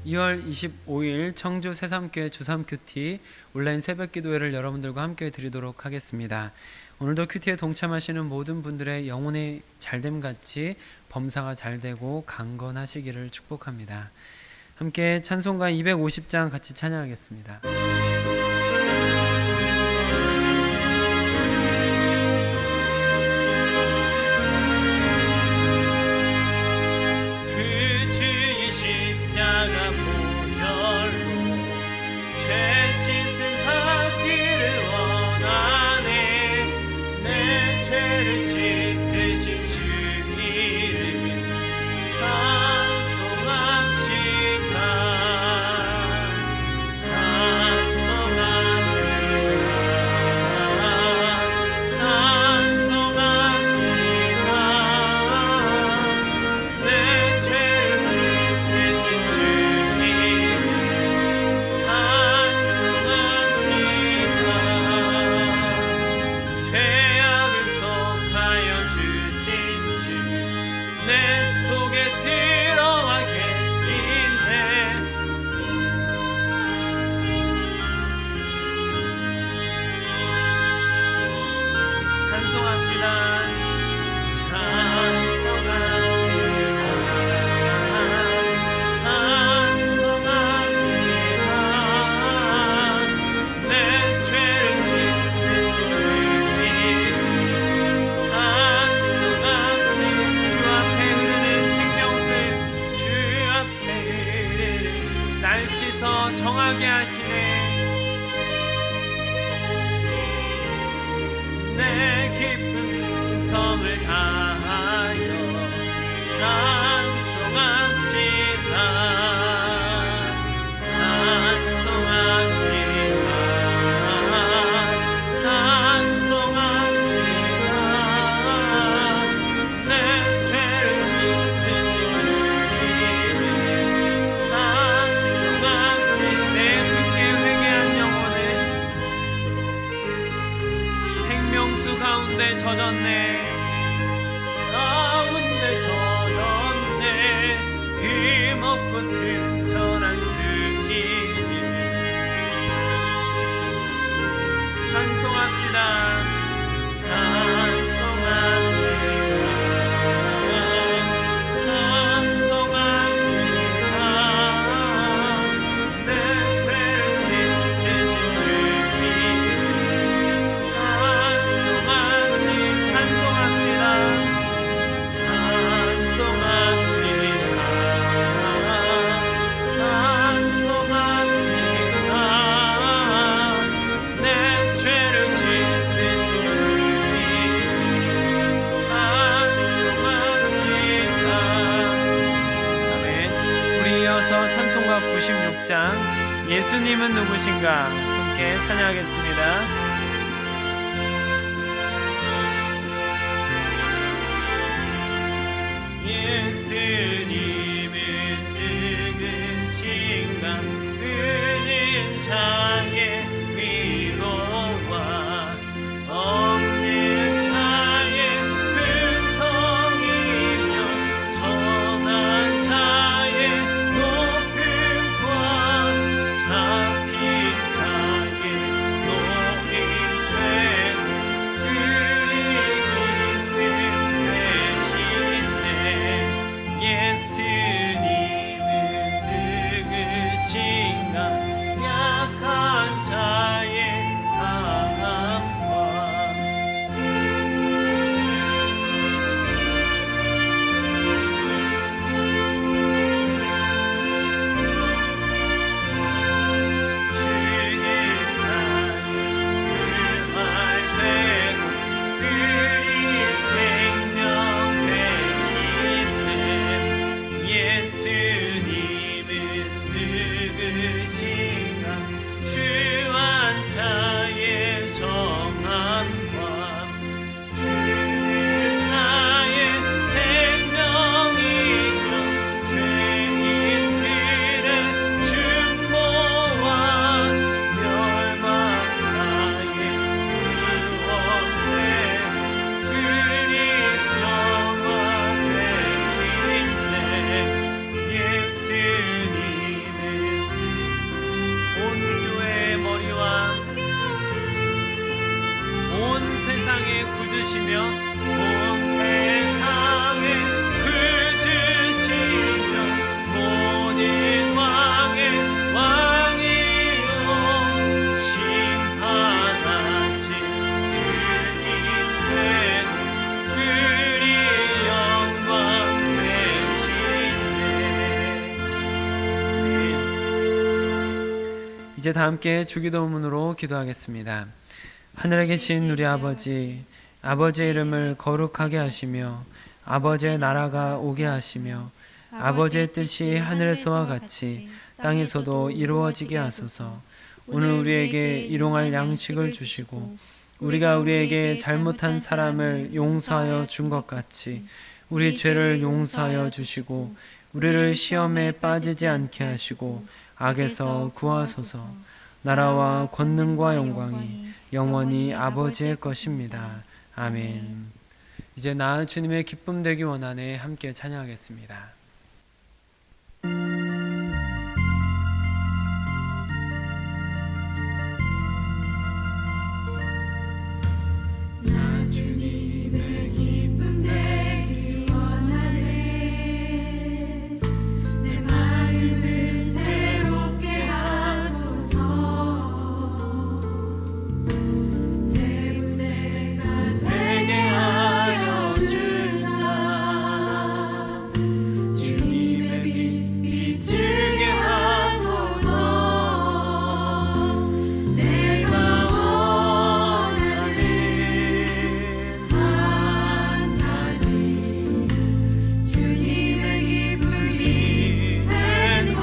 2월 25일 청주 새삼교회 주삼 큐티 온라인 새벽 기도회를 여러분들과 함께 드리도록 하겠습니다. 오늘도 큐티에 동참하시는 모든 분들의 영혼의 잘됨 같이 범사가 잘되고 강건하시기를 축복합니다. 함께 찬송가 250장 같이 찬양하겠습니다. 정하게 하시네. 내 깊은 성을 다하여 찬송합시다. 가운데 젖었네. 힘없고 순전한 주님 찬송합시다. 찬송가 96장 예수님은 누구신가 함께 찬양하겠습니다. 예수님은 누구신가 은은 자의 위로와 없는 자의 근성이며 정한 자의 높음과 잡힌 자의 높임 이제 다 함께 주기도문으로 기도하겠습니다. 하늘에 계신 우리 아버지, 아버지의 이름을 거룩하게 하시며 아버지의 나라가 오게 하시며 아버지의 뜻이 하늘에서와 같이 땅에서도 이루어지게 하소서. 오늘 우리에게 일용할 양식을 주시고 우리가 우리에게 잘못한 사람을 용서하여 준 것 같이 우리 죄를 용서하여 주시고 우리를 시험에 빠지지 않게 하시고 악에서 구하소서. 나라와 권능과 영광이 영원히 아버지의 것입니다. 아멘. 이제 나 주님의 기쁨 되기 원하네 함께 찬양하겠습니다. 나 주님의 기쁨 되기 원하네. 내 마음을 새롭게 하소서. 새 무대가 되게 하여 주사. 주님의 빛 비추게 하소서. 내가 한 가지 주님의 기쁨이 되는 것.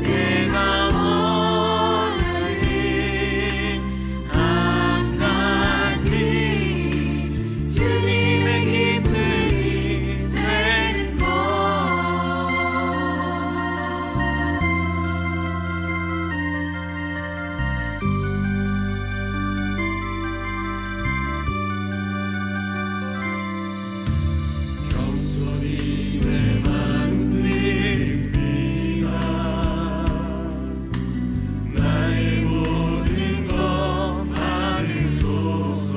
내가 원하는 한 가지 주님의 기쁨이 되는 것. 겸손히 내 마음 드립니다. 나의 모든 것 받으소서.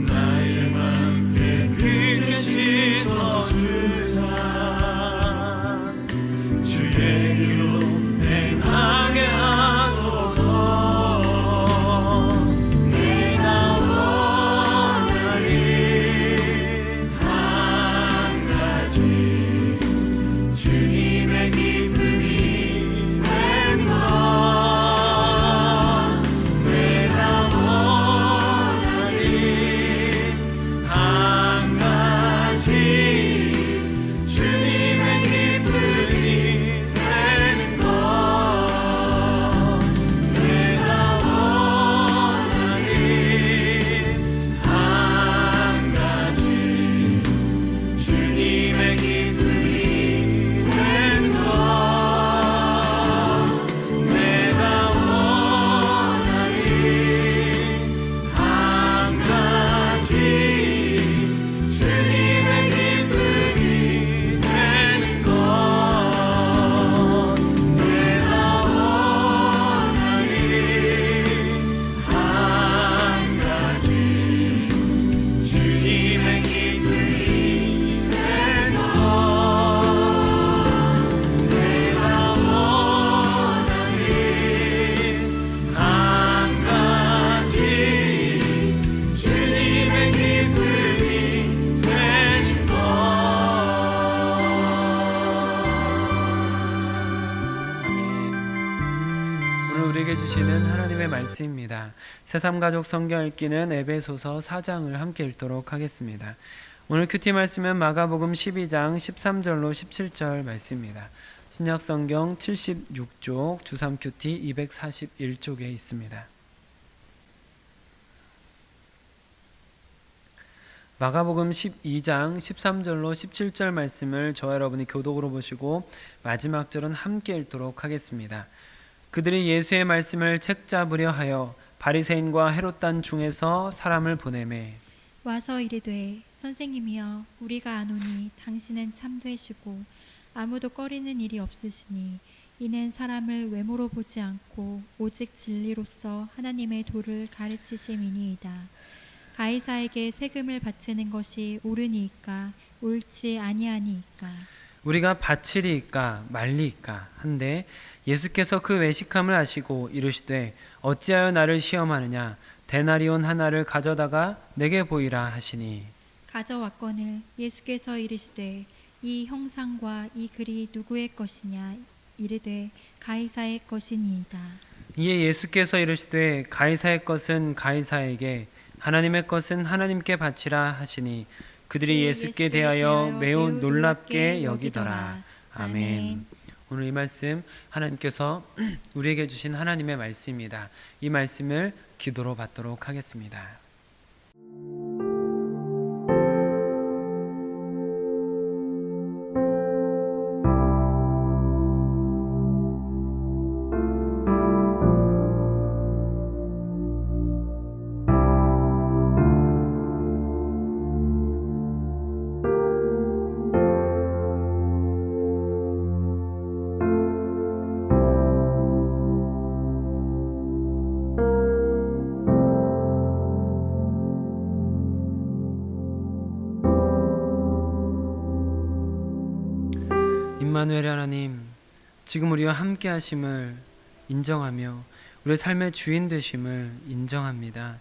나의 맘 깨끗이 씻어주사. 주의 길로 행하게 하소서. 내가 원하는 한 가지 주님의 기쁨이 되는 것. 내가 원하는 한 가지 주님의 기쁨이 되는 것. 내가 원하는 한 가지 주님의 기쁨이 되는 것. 내가 원하는 한 가지 주님의 기쁨이 되는 것. 내가 원하는 한 가지 주님의 기쁨이 되는 것. 내가 원하는 한 가지 주님의 기쁨이 되는 것. 오늘 우리에게 주시는 하나님의 말씀입니다. 새삼가족 성경 읽기는 에베소서 4장을 함께 읽도록 하겠습니다. 오늘 큐티 말씀은 마가복음 12장 13절로 17절 말씀입니다. 신약성경 76쪽 주3 큐티 241쪽에 있습니다. 마가복음 12장 13절로 17절 말씀을 저와 여러분이 교독으로 보시고 마지막 절은 함께 읽도록 하겠습니다. 그들이 예수의 말씀을 책잡으려 하여 바리새인과 헤롯단 중에서 사람을 보내매 와서 이르되 선생님이여 우리가 아노니 당신은 참되시고 아무도 꺼리는 일이 없으시니 이는 사람을 외모로 보지 않고 오직 진리로서 하나님의 도를 가르치심이니이다. 가이사에게 세금을 바치는 것이 옳으니이까 옳지 아니하니이까. 우리가 바치리이까 말리이까 한데 예수께서 그 외식함을 아시고 이르시되 어찌하여 나를 시험하느냐 데나리온 하나를 가져다가 내게 보이라 하시니 가져왔거늘 예수께서 이르시되 이 형상과 이 글이 누구의 것이냐 이르되 가이사의 것이니이다. 이에 예수께서 이르시되 가이사의 것은 가이사에게 하나님의 것은 하나님께 바치라 하시니 그들이 예수께 대하여 매우 놀랍게 여기더라. 아멘. 오늘 이 말씀 하나님께서 우리에게 주신 하나님의 말씀입니다. 이 말씀을 기도로 받도록 하겠습니다. 임마누엘 하나님, 지금 우리와 함께 하심을 인정하며 우리의 삶의 주인 되심을 인정합니다.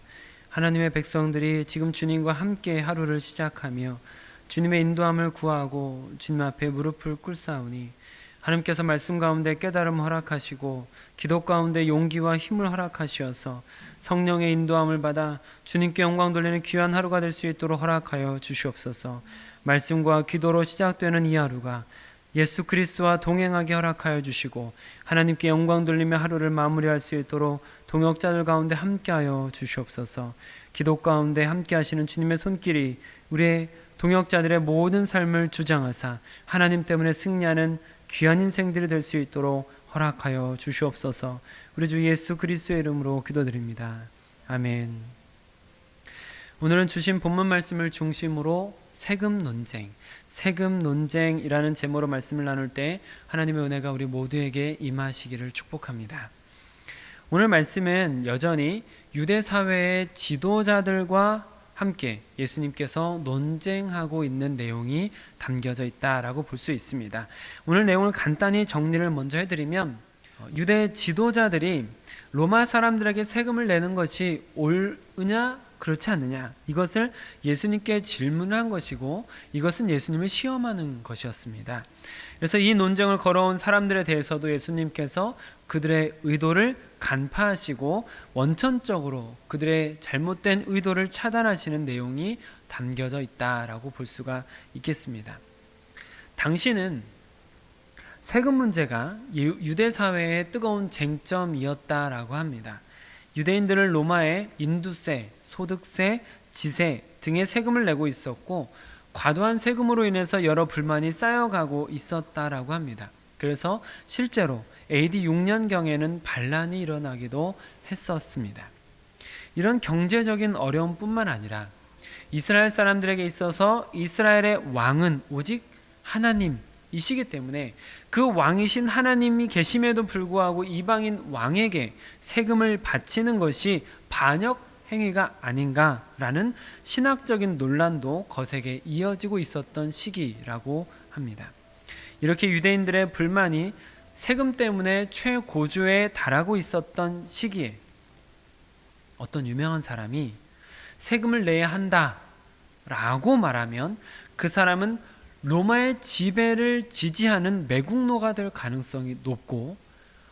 하나님의 백성들이 지금 주님과 함께 하루를 시작하며 주님의 인도함을 구하고 주님 앞에 무릎을 꿇사오니 하나님께서 말씀 가운데 깨달음을 허락하시고 기도 가운데 용기와 힘을 허락하시어서 성령의 인도함을 받아 주님께 영광 돌리는 귀한 하루가 될 수 있도록 허락하여 주시옵소서. 말씀과 기도로 시작되는 이 하루가 예수 그리스도와 동행하게 허락하여 주시고 하나님께 영광 돌리며 하루를 마무리할 수 있도록 동역자들 가운데 함께하여 주시옵소서. 기도 가운데 함께 하시는 주님의 손길이 우리의 동역자들의 모든 삶을 주장하사 하나님 때문에 승리하는 귀한 인생들이 될 수 있도록 허락하여 주시옵소서. 우리 주 예수 그리스도의 이름으로 기도드립니다. 아멘. 오늘은 주신 본문 말씀을 중심으로 세금 논쟁이라는 제목으로 말씀을 나눌 때 하나님의 은혜가 우리 모두에게 임하시기를 축복합니다. 오늘 말씀은 여전히 유대 사회의 지도자들과 함께 예수님께서 논쟁하고 있는 내용이 담겨져 있다라고 볼 수 있습니다. 오늘 내용을 간단히 정리를 먼저 해드리면 유대 지도자들이 로마 사람들에게 세금을 내는 것이 옳으냐 그렇지 않느냐, 이것을 예수님께 질문한 것이고 이것은 예수님을 시험하는 것이었습니다. 그래서 이 논쟁을 걸어온 사람들에 대해서도 예수님께서 그들의 의도를 간파하시고 원천적으로 그들의 잘못된 의도를 차단하시는 내용이 담겨져 있다라고 볼 수가 있겠습니다. 당시는 세금 문제가 유대 사회의 뜨거운 쟁점이었다라고 합니다. 유대인들을 로마의 인두세, 소득세, 지세 등의 세금을 내고 있었고 과도한 세금으로 인해서 여러 불만이 쌓여가고 있었다라고 합니다. 그래서 실제로 AD 6년경에는 반란이 일어나기도 했었습니다. 이런 경제적인 어려움뿐만 아니라 이스라엘 사람들에게 있어서 이스라엘의 왕은 오직 하나님이시기 때문에 그 왕이신 하나님이 계심에도 불구하고 이방인 왕에게 세금을 바치는 것이 반역 행위가 아닌가라는 신학적인 논란도 거세게 이어지고 있었던 시기라고 합니다. 이렇게 유대인들의 불만이 세금 때문에 최고조에 달하고 있었던 시기에 어떤 유명한 사람이 세금을 내야 한다라고 말하면 그 사람은 로마의 지배를 지지하는 매국노가 될 가능성이 높고,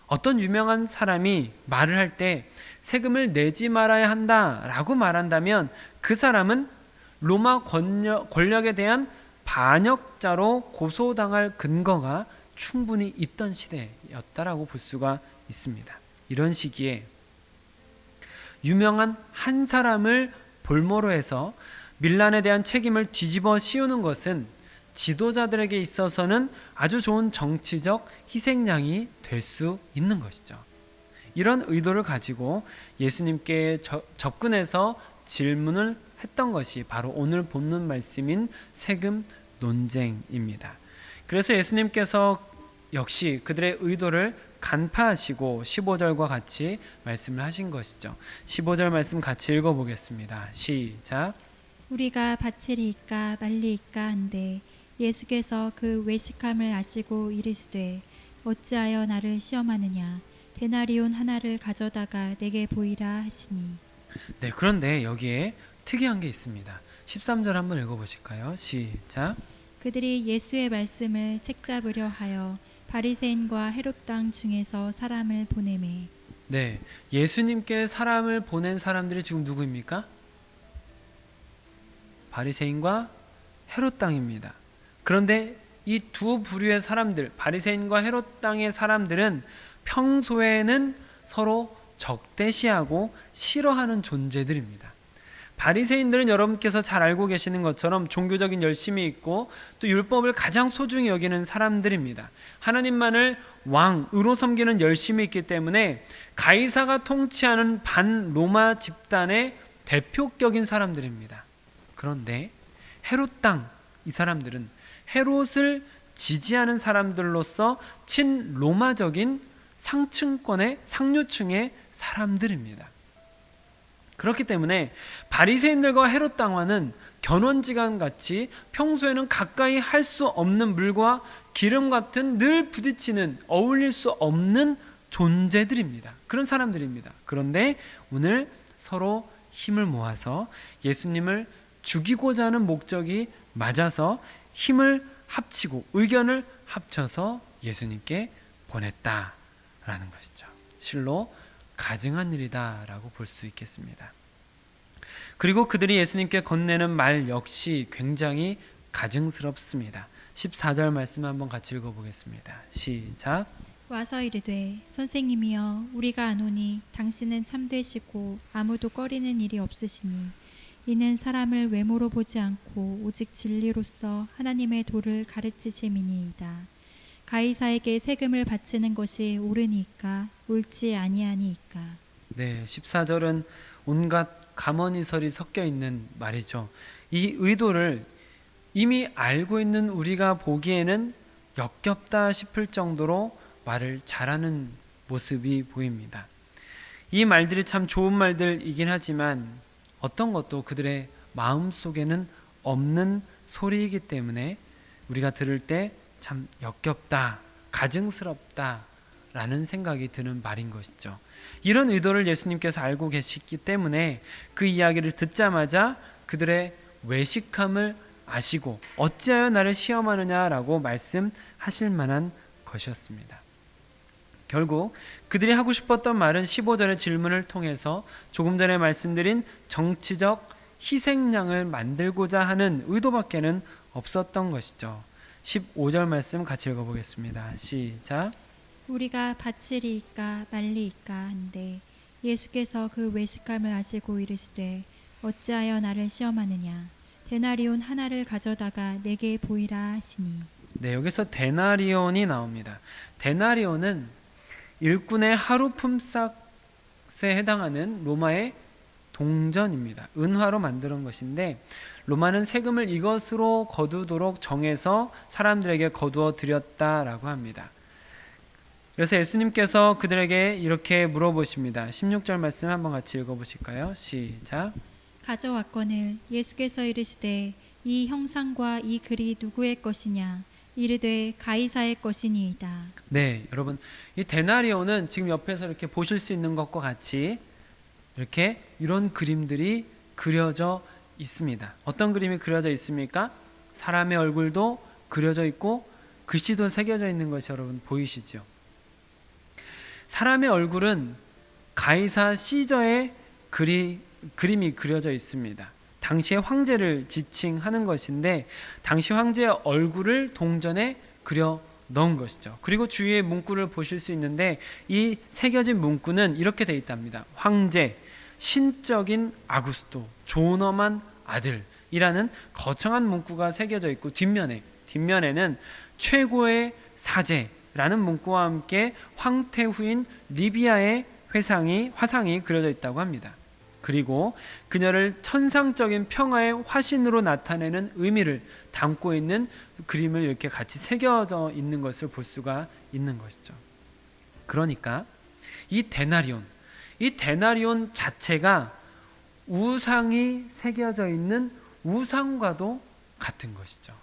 어떤 유명한 사람이 말을 할 때 세금을 내지 말아야 한다라고 말한다면 그 사람은 로마 권력에 대한 반역자로 고소당할 근거가 충분히 있던 시대였다라고 볼 수가 있습니다. 이런 시기에 유명한 한 사람을 볼모로 해서 밀란에 대한 책임을 뒤집어 씌우는 것은 지도자들에게 있어서는 아주 좋은 정치적 희생양이 될 수 있는 것이죠. 이런 의도를 가지고 예수님께 접근해서 질문을 했던 것이 바로 오늘 본문 말씀인 세금 논쟁입니다. 그래서 예수님께서 역시 그들의 의도를 간파하시고 15절과 같이 말씀을 하신 것이죠. 15절 말씀 같이 읽어보겠습니다. 시작. 우리가 바치리이까 말리이까 한데 예수께서 그 외식함을 아시고 이르시되 어찌하여 나를 시험하느냐, 데나리온 하나를 가져다가 내게 보이라 하시니. 네, 그런데 여기에 특이한 게 있습니다. 13절 한번 읽어보실까요? 시작. 그들이 예수의 말씀을 책잡으려 하여 바리새인과 헤롯 땅 중에서 사람을 보내매. 네, 예수님께 사람을 보낸 사람들이 지금 누구입니까? 바리새인과 헤롯 땅입니다. 그런데 이 두 부류의 사람들, 바리새인과 헤롯 땅의 사람들은 평소에는 서로 적대시하고 싫어하는 존재들입니다. 바리새인들은 여러분께서 잘 알고 계시는 것처럼 종교적인 열심이 있고 또 율법을 가장 소중히 여기는 사람들입니다. 하나님만을 왕으로 섬기는 열심이 있기 때문에 가이사가 통치하는 반로마 집단의 대표격인 사람들입니다. 그런데 헤롯 땅, 이 사람들은 헤롯을 지지하는 사람들로서 친로마적인 상층권의 상류층의 사람들입니다. 그렇기 때문에 바리새인들과 헤롯 땅과는 견원지간 같이 평소에는 가까이 할 수 없는 물과 기름 같은 늘 부딪히는 어울릴 수 없는 존재들입니다. 그런 사람들입니다. 그런데 오늘 서로 힘을 모아서 예수님을 죽이고자 하는 목적이 맞아서 힘을 합치고 의견을 합쳐서 예수님께 보냈다라는 것이죠. 실로 가증한 일이다라고 볼 수 있겠습니다. 그리고 그들이 예수님께 건네는 말 역시 굉장히 가증스럽습니다. 14절 말씀 한번 같이 읽어보겠습니다. 시작. 와서 이르되 선생님이여 우리가 아노니 당신은 참되시고 아무도 꺼리는 일이 없으시니 이는 사람을 외모로 보지 않고 오직 진리로서 하나님의 도를 가르치심이니이다. 가이사에게 세금을 바치는 것이 옳으니까 옳지 아니하니이까. 네, 14절은 온갖 감언이설이 섞여 있는 말이죠. 이 의도를 이미 알고 있는 우리가 보기에는 역겹다 싶을 정도로 말을 잘하는 모습이 보입니다. 이 말들이 참 좋은 말들이긴 하지만 어떤 것도 그들의 마음속에는 없는 소리이기 때문에 우리가 들을 때 참 역겹다, 가증스럽다 라는 생각이 드는 말인 것이죠. 이런 의도를 예수님께서 알고 계시기 때문에 그 이야기를 듣자마자 그들의 외식함을 아시고 어찌하여 나를 시험하느냐라고 말씀하실 만한 것이었습니다. 결국 그들이 하고 싶었던 말은 15절의 질문을 통해서 조금 전에 말씀드린 정치적 희생양을 만들고자 하는 의도밖에는 없었던 것이죠. 15절 말씀 같이 읽어보겠습니다. 시작. 우리가 바치리이까 말리이까 한데 예수께서 그 외식함을 아시고 이르시되 어찌하여 나를 시험하느냐 데나리온 하나를 가져다가 내게 보이라 하시니. 네, 여기서 데나리온이 나옵니다. 데나리온은 일꾼의 하루 품삯에 해당하는 로마의 동전입니다. 은화로 만드는 것인데 로마는 세금을 이것으로 거두도록 정해서 사람들에게 거두어 드렸다라고 합니다. 그래서 예수님께서 그들에게 이렇게 물어보십니다. 16절 말씀 한번 같이 읽어보실까요? 시작. 가져왔거늘 예수께서 이르시되 이 형상과 이 글이 누구의 것이냐 이르되 가이사의 것이니이다. 네, 여러분 이 데나리온은 지금 옆에서 이렇게 보실 수 있는 것과 같이 이렇게 이런 그림들이 그려져 있습니다. 어떤 그림이 그려져 있습니까? 사람의 얼굴도 그려져 있고 글씨도 새겨져 있는 것이 여러분 보이시죠? 사람의 얼굴은 가이사 시저의 그림이 그려져 있습니다. 당시의 황제를 지칭하는 것인데 당시 황제의 얼굴을 동전에 그려 넣은 것이죠. 그리고 주위에 문구를 보실 수 있는데 이 새겨진 문구는 이렇게 돼 있답니다. 황제, 신적인 아구스토, 존엄한 아들이라는 거창한 문구가 새겨져 있고 뒷면에는 최고의 사제라는 문구와 함께 황태후인 리비아의 화상이 그려져 있다고 합니다. 그리고 그녀를 천상적인 평화의 화신으로 나타내는 의미를 담고 있는 그림을 이렇게 같이 새겨져 있는 것을 볼 수가 있는 것이죠. 그러니까 이 데나리온 자체가 우상이 새겨져 있는 우상과도 같은 것이죠.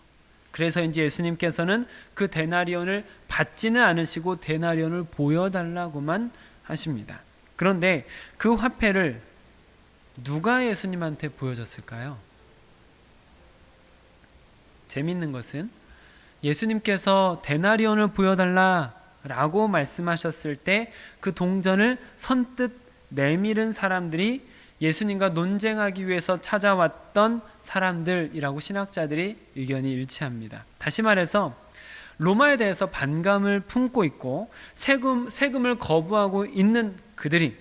그래서 이제 예수님께서는 그 데나리온을 받지는 않으시고 데나리온을 보여달라고만 하십니다. 그런데 그 화폐를 누가 예수님한테 보여줬을까요? 재미있는 것은 예수님께서 데나리온을 보여달라라고 말씀하셨을 때 그 동전을 선뜻 내밀은 사람들이 예수님과 논쟁하기 위해서 찾아왔던 사람들이라고 신학자들이 의견이 일치합니다. 다시 말해서 로마에 대해서 반감을 품고 있고 세금을 거부하고 있는 그들이,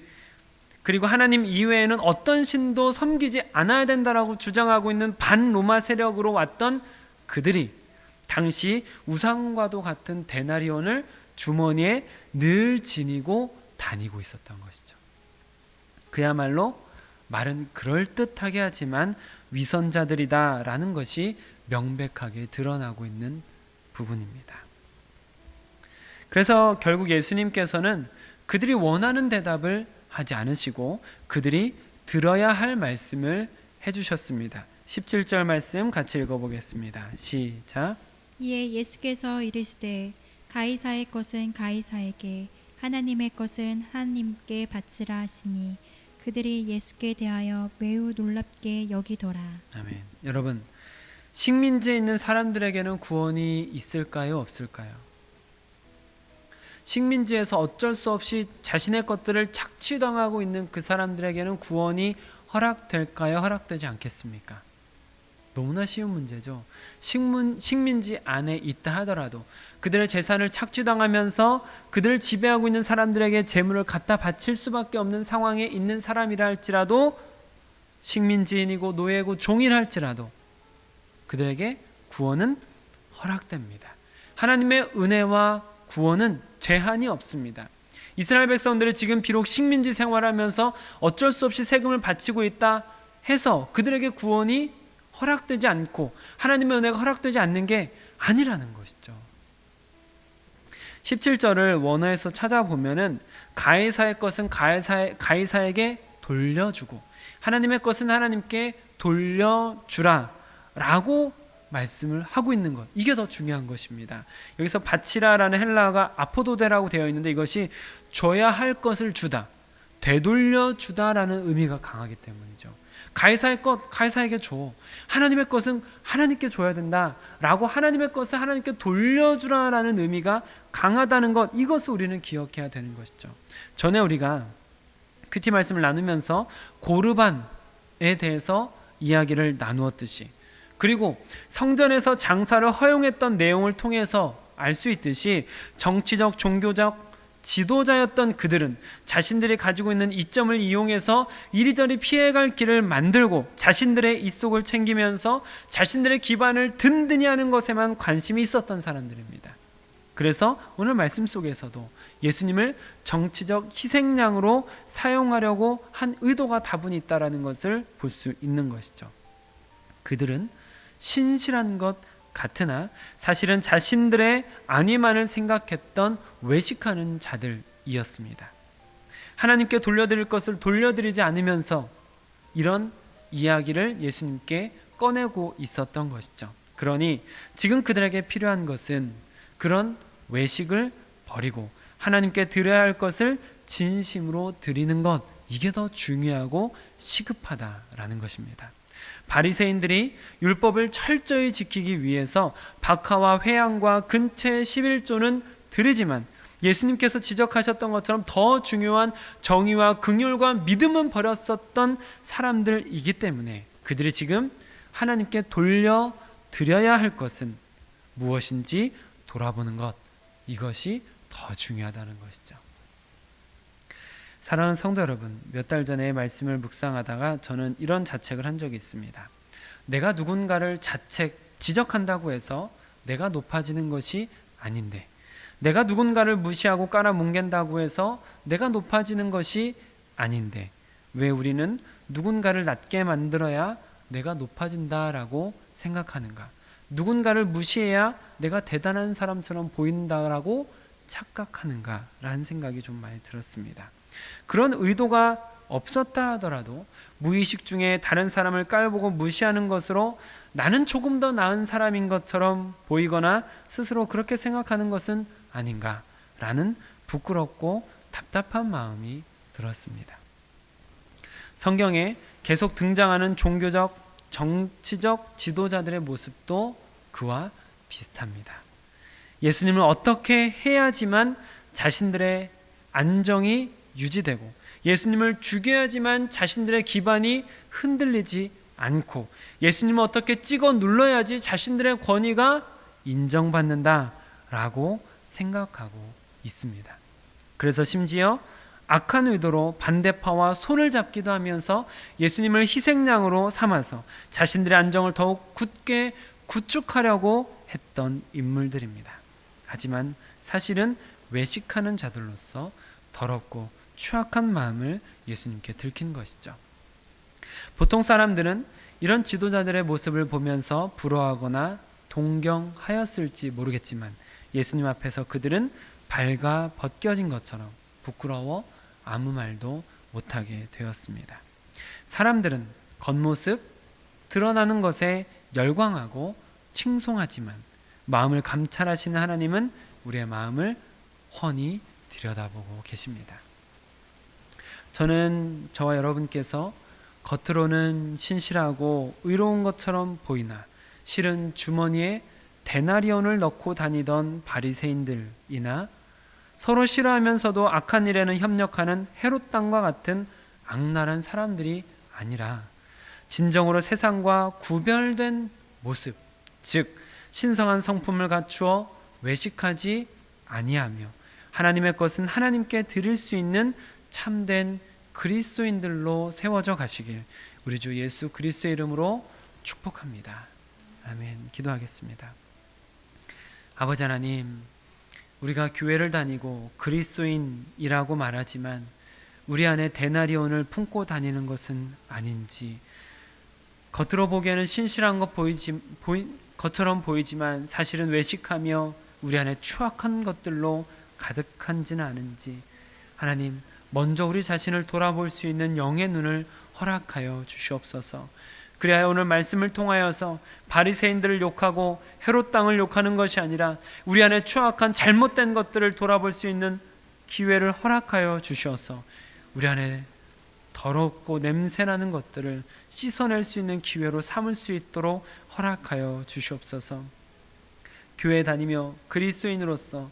그리고 하나님 이외에는 어떤 신도 섬기지 않아야 된다라고 주장하고 있는 반로마 세력으로 왔던 그들이 당시 우상과도 같은 데나리온을 주머니에 늘 지니고 다니고 있었던 것이죠. 그야말로 말은 그럴듯하게 하지만 위선자들이다라는 것이 명백하게 드러나고 있는 부분입니다. 그래서 결국 예수님께서는 그들이 원하는 대답을 하지 않으시고 그들이 들어야 할 말씀을 해주셨습니다. 17절 말씀 같이 읽어보겠습니다. 시작. 이에 예수께서 이르시되 가이사의 것은 가이사에게 하나님의 것은 하나님께 바치라 하시니 그들이 예수께 대하여 매우 놀랍게 여기더라. 아멘. 여러분, 식민지에 있는 사람들에게는 구원이 있을까요, 없을까요? 식민지에서 어쩔 수 없이 자신의 것들을 착취당하고 있는 그 사람들에게는 구원이 허락될까요, 허락되지 않겠습니까? 너무나 쉬운 문제죠. 식민지 안에 있다 하더라도 그들의 재산을 착취당하면서 그들을 지배하고 있는 사람들에게 재물을 갖다 바칠 수밖에 없는 상황에 있는 사람이라 할지라도, 식민지인이고 노예고 종이라 할지라도 그들에게 구원은 허락됩니다. 하나님의 은혜와 구원은 제한이 없습니다. 이스라엘 백성들이 지금 비록 식민지 생활하면서 어쩔 수 없이 세금을 바치고 있다 해서 그들에게 구원이 허락되지 않고 하나님의 은혜가 허락되지 않는 게 아니라는 것이죠. 17절을 원어에서 찾아보면은 가이사의 것은 가이사에게 돌려주고 하나님의 것은 하나님께 돌려주라 라고 말씀을 하고 있는 것, 이게 더 중요한 것입니다. 여기서 바치라라는 헬라어가 아포도데라고 되어 있는데 이것이 줘야 할 것을 주다, 되돌려 주다라는 의미가 강하기 때문이죠. 가이사의 것 가이사에게 줘, 하나님의 것은 하나님께 줘야 된다라고 하나님의 것을 하나님께 돌려주라라는 의미가 강하다는 것, 이것을 우리는 기억해야 되는 것이죠. 전에 우리가 큐티 말씀을 나누면서 고르반에 대해서 이야기를 나누었듯이, 그리고 성전에서 장사를 허용했던 내용을 통해서 알 수 있듯이 정치적, 종교적 지도자였던 그들은 자신들이 가지고 있는 이점을 이용해서 이리저리 피해갈 길을 만들고 자신들의 이속을 챙기면서 자신들의 기반을 든든히 하는 것에만 관심이 있었던 사람들입니다. 그래서 오늘 말씀 속에서도 예수님을 정치적 희생양으로 사용하려고 한 의도가 다분히 있다는 것을 볼 수 있는 것이죠. 그들은 신실한 것 같으나 사실은 자신들의 안위만을 생각했던 외식하는 자들이었습니다. 하나님께 돌려드릴 것을 돌려드리지 않으면서 이런 이야기를 예수님께 꺼내고 있었던 것이죠. 그러니 지금 그들에게 필요한 것은 그런 외식을 버리고 하나님께 드려야 할 것을 진심으로 드리는 것, 이게 더 중요하고 시급하다라는 것입니다. 바리새인들이 율법을 철저히 지키기 위해서 박하와 회향과 근체 11조는 드리지만 예수님께서 지적하셨던 것처럼 더 중요한 정의와 긍휼과 믿음은 버렸었던 사람들이기 때문에 그들이 지금 하나님께 돌려드려야 할 것은 무엇인지 돌아보는 것, 이것이 더 중요하다는 것이죠. 사랑하는 성도 여러분, 몇 달 전에 말씀을 묵상하다가 저는 이런 자책을 한 적이 있습니다. 내가 누군가를 지적한다고 해서 내가 높아지는 것이 아닌데, 내가 누군가를 무시하고 깔아뭉갠다고 해서 내가 높아지는 것이 아닌데, 왜 우리는 누군가를 낮게 만들어야 내가 높아진다라고 생각하는가? 누군가를 무시해야 내가 대단한 사람처럼 보인다라고 착각하는가라는 생각이 좀 많이 들었습니다. 그런 의도가 없었다 하더라도 무의식 중에 다른 사람을 깔보고 무시하는 것으로 나는 조금 더 나은 사람인 것처럼 보이거나 스스로 그렇게 생각하는 것은 아닌가라는 부끄럽고 답답한 마음이 들었습니다. 성경에 계속 등장하는 종교적, 정치적 지도자들의 모습도 그와 비슷합니다. 예수님은 어떻게 해야지만 자신들의 안정이 유지되고 예수님을 죽여야지만 자신들의 기반이 흔들리지 않고 예수님을 어떻게 찍어 눌러야지 자신들의 권위가 인정받는다라고 생각하고 있습니다. 그래서 심지어 악한 의도로 반대파와 손을 잡기도 하면서 예수님을 희생양으로 삼아서 자신들의 안정을 더욱 굳게 구축하려고 했던 인물들입니다. 하지만 사실은 외식하는 자들로서 더럽고 추악한 마음을 예수님께 들킨 것이죠. 보통 사람들은 이런 지도자들의 모습을 보면서 부러워하거나 동경하였을지 모르겠지만 예수님 앞에서 그들은 발가 벗겨진 것처럼 부끄러워 아무 말도 못하게 되었습니다. 사람들은 겉모습, 드러나는 것에 열광하고 칭송하지만 마음을 감찰하시는 하나님은 우리의 마음을 훤히 들여다보고 계십니다. 저는 저와 여러분께서 겉으로는 신실하고 의로운 것처럼 보이나 실은 주머니에 데나리온을 넣고 다니던 바리새인들이나 서로 싫어하면서도 악한 일에는 협력하는 헤롯 당과 같은 악랄한 사람들이 아니라 진정으로 세상과 구별된 모습, 즉 신성한 성품을 갖추어 외식하지 아니하며 하나님의 것은 하나님께 드릴 수 있는 참된 그리스도인들로 세워져 가시길 우리 주 예수 그리스도의 이름으로 축복합니다. 아멘. 기도하겠습니다. 아버지 하나님, 우리가 교회를 다니고 그리스도인이라고 말하지만 우리 안에 데나리온을 품고 다니는 것은 아닌지, 겉으로 보기에는 신실한 것처럼 보이지만 사실은 외식하며 우리 안에 추악한 것들로 가득한지는 아는지, 하나님 먼저 우리 자신을 돌아볼 수 있는 영의 눈을 허락하여 주시옵소서. 그래야 오늘 말씀을 통하여서 바리새인들을 욕하고 헤롯 당을 욕하는 것이 아니라 우리 안에 추악한 잘못된 것들을 돌아볼 수 있는 기회를 허락하여 주셔서 우리 안에 더럽고 냄새나는 것들을 씻어낼 수 있는 기회로 삼을 수 있도록 허락하여 주시옵소서. 교회에 다니며 그리스도인으로서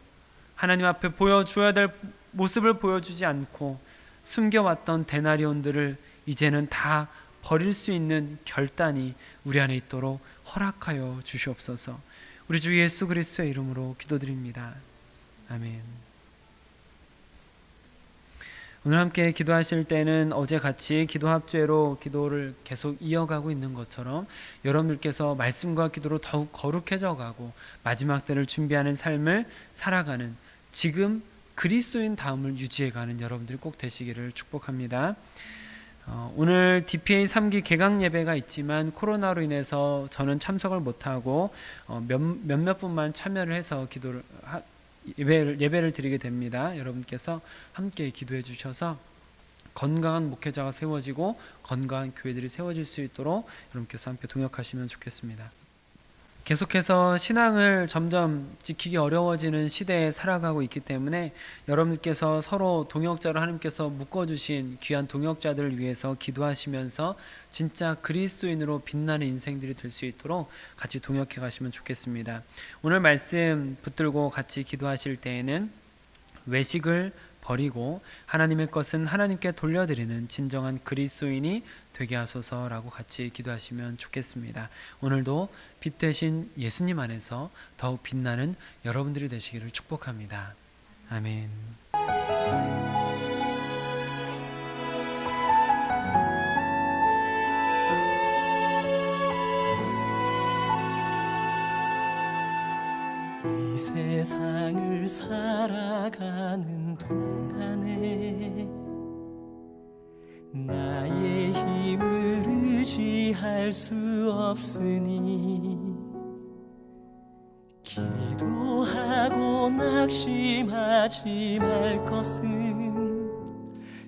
하나님 앞에 보여줘야 될 모습을 보여주지 않고 숨겨왔던 데나리온들을 이제는 다 버릴 수 있는 결단이 우리 안에 있도록 허락하여 주시옵소서. 우리 주 예수 그리스도의 이름으로 기도드립니다. 아멘. 오늘 함께 기도하실 때는 어제 같이 기도 합주회로 기도를 계속 이어가고 있는 것처럼 여러분들께서 말씀과 기도로 더욱 거룩해져 가고 마지막 때를 준비하는 삶을 살아가는 지금 그리스도인 다음을 유지해가는 여러분들이 꼭 되시기를 축복합니다. 오늘 DPA 3기 개강 예배가 있지만 코로나로 인해서 저는 참석을 못하고 몇몇 분만 참여를 해서 예배를 드리게 됩니다. 여러분께서 함께 기도해 주셔서 건강한 목회자가 세워지고 건강한 교회들이 세워질 수 있도록 여러분께서 함께 동역하시면 좋겠습니다. 계속해서 신앙을 점점 지키기 어려워지는 시대에 살아가고 있기 때문에 여러분께서 서로 동역자로 하나님께서 묶어주신 귀한 동역자들을 위해서 기도하시면서 진짜 그리스도인으로 빛나는 인생들이 될 수 있도록 같이 동역해 가시면 좋겠습니다. 오늘 말씀 붙들고 같이 기도하실 때에는 외식을 버리고 하나님의 것은 하나님께 돌려드리는 진정한 그리스도인이 되게 하소서라고 같이 기도하시면 좋겠습니다. 오늘도 빛 되신 예수님 안에서 더욱 빛나는 여러분들이 되시기를 축복합니다. 아멘. 이 세상을 살아가는 동안에 나의 힘을 의지할 수 없으니 기도하고 낙심하지 말 것은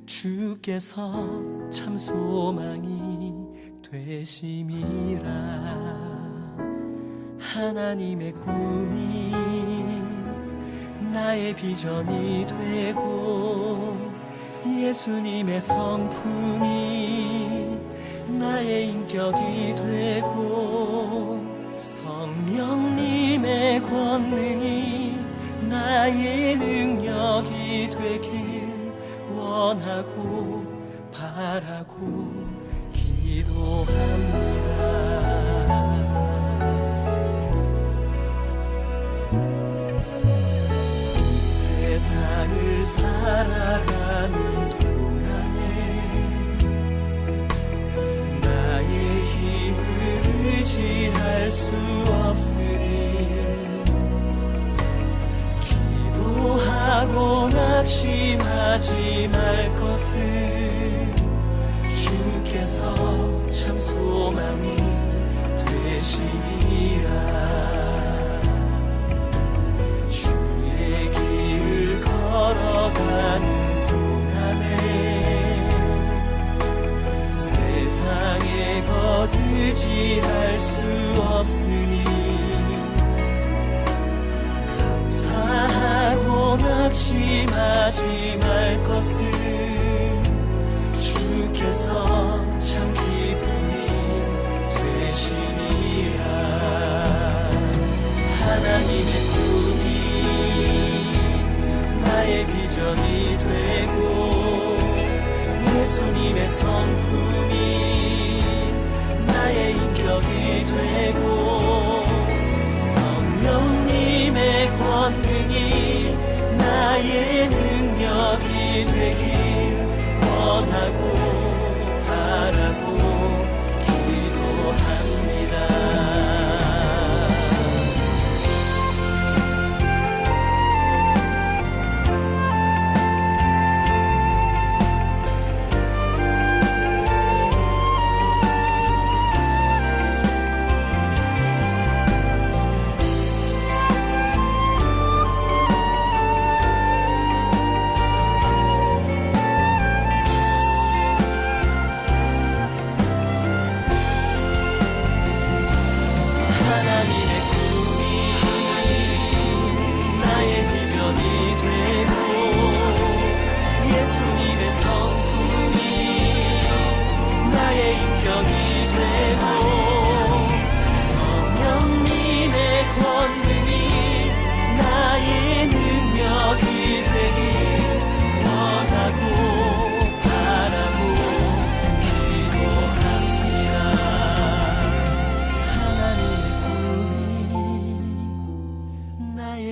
주께서 참 소망이 되심이라. 하나님의 꿈이 나의 비전이 되고 예수님의 성품이 나의 인격이 되고 성령 나의 능력이 되길 원하고 바라고 기도합니다. 세상을 살아가는 동안에 나의 힘을 의지할 수 없으니 기도하고 낙심하지 말 것을 주께서 참 소망이 되심이라. 주의 길을 걸어가는 동안에 세상에 거두지할 수 없으니 감사하고 낙심하지 말 것을 주께서 참 기쁨이 되시니라. 하나님의 꿈이 나의 비전이 되고 예수님의 성품이 나의 인격이 되고 성령님의 권능이 나의 능력이 되길 원하고 바라고 기도합니다.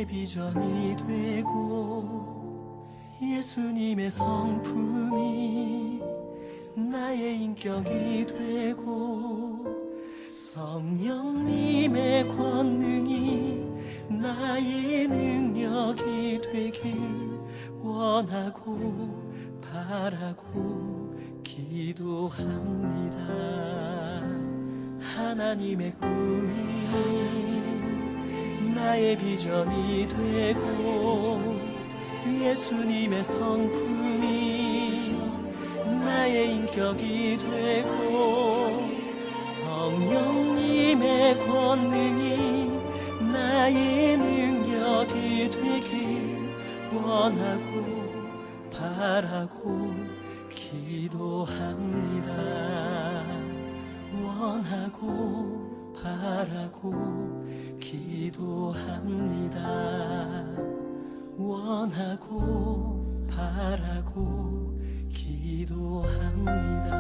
비전이 되고 예수님의 성품이 나의 인격이 되고 성령님의 권능이 나의 능력이 되길 원하고 바라고 기도합니다. 하나님의 꿈이 나의 비전이 되고 예수님의 성품이 나의 인격이 되고 성령님의 권능이 나의 능력이 되길 원하고 바라고 기도합니다. 원하고 바라고 기도합니다. 원하고 바라고 기도합니다.